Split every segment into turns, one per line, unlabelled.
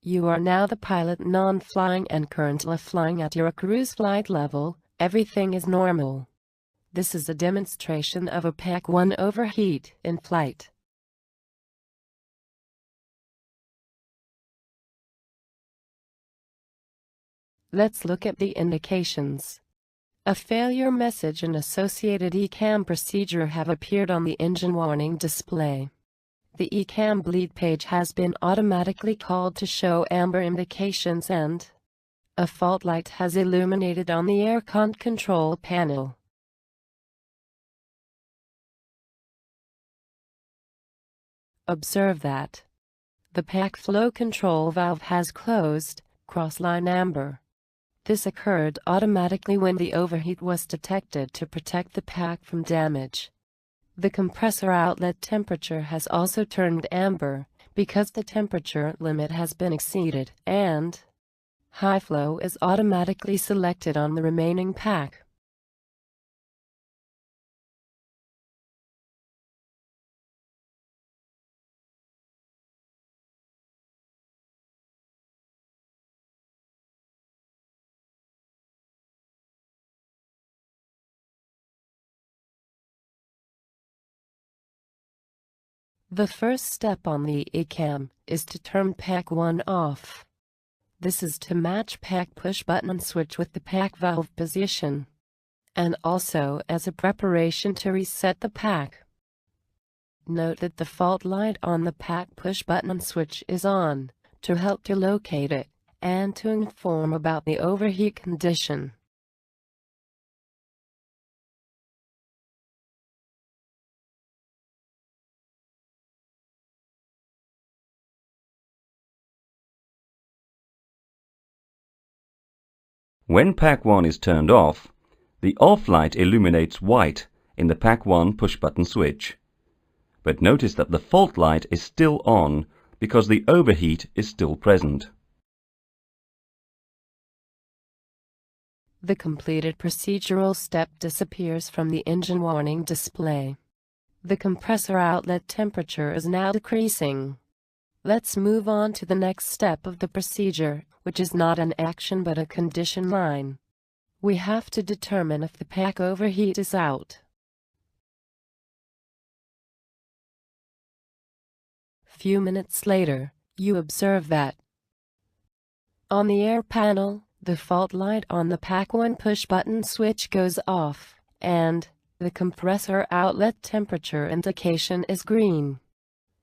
You are now the pilot non-flying and currently flying at your cruise flight level. Everything is normal. This is a demonstration of a Pack 1 overheat in flight. Let's look at the indications. A failure message and associated ECAM procedure have appeared on the engine warning display. The ECAM bleed page has been automatically called to show amber indications, and a fault light has illuminated on the air control panel. Observe that the pack flow control valve has closed, crossline amber. This occurred automatically when the overheat was detected to protect the pack from damage. The compressor outlet temperature has also turned amber, because the temperature limit has been exceeded, and high flow is automatically selected on the remaining pack. The first step on the ECAM is to turn Pack 1 off. This is to match pack push button switch with the pack valve position, and also as a preparation to reset the pack. Note that the fault light on the pack push button switch is on, to help to locate it, and to inform about the overheat condition.
When Pack 1 is turned off, the off light illuminates white in the Pack 1 push-button switch. But notice that the fault light is still on because the overheat is still present.
The completed procedural step disappears from the engine warning display. The compressor outlet temperature is now decreasing. Let's move on to the next step of the procedure, which is not an action but a condition line. We have to determine if the pack overheat is out. Few minutes later, you observe that on the air panel, the fault light on the Pack 1 push-button switch goes off, and the compressor outlet temperature indication is green.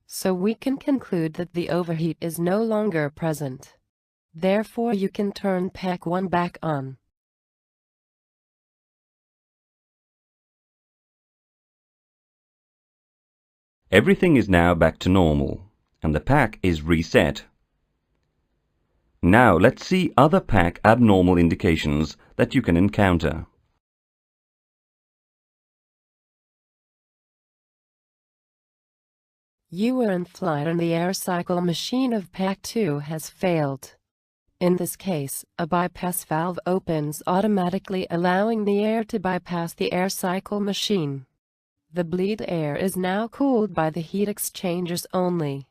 So we can conclude that the overheat is no longer present. Therefore you can turn Pack 1 back on.
Everything is now back to normal, and the pack is reset. Now let's see other pack abnormal indications that you can encounter.
You were in flight and the air cycle machine of Pack 2 has failed. In this case, a bypass valve opens automatically, allowing the air to bypass the air cycle machine. The bleed air is now cooled by the heat exchangers only.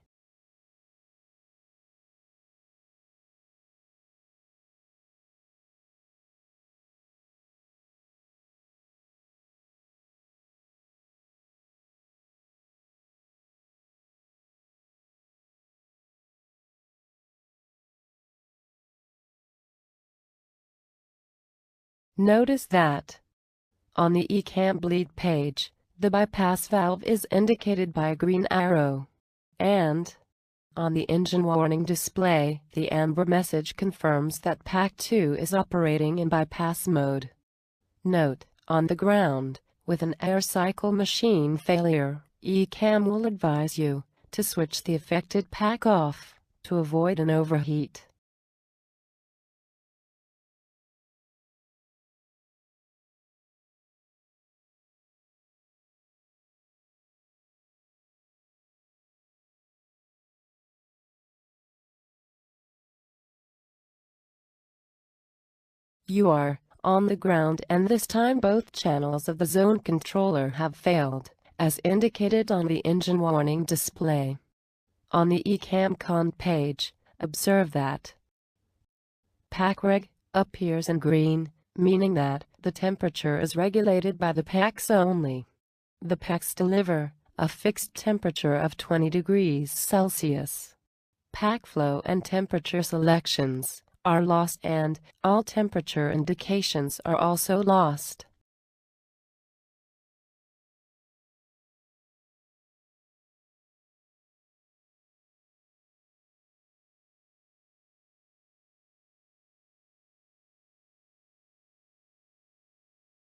Notice that on the ECAM bleed page, the bypass valve is indicated by a green arrow, and on the engine warning display, the amber message confirms that Pack 2 is operating in bypass mode. Note, on the ground, with an air cycle machine failure, ECAM will advise you to switch the affected pack off to avoid an overheat. You are on the ground, and this time both channels of the zone controller have failed, as indicated on the engine warning display. On the ECAM page, Observe that PACREG appears in green, meaning that the temperature is regulated by the packs only. The packs deliver a fixed temperature of 20 degrees Celsius. Pack flow and temperature selections are lost, and all temperature indications are also lost.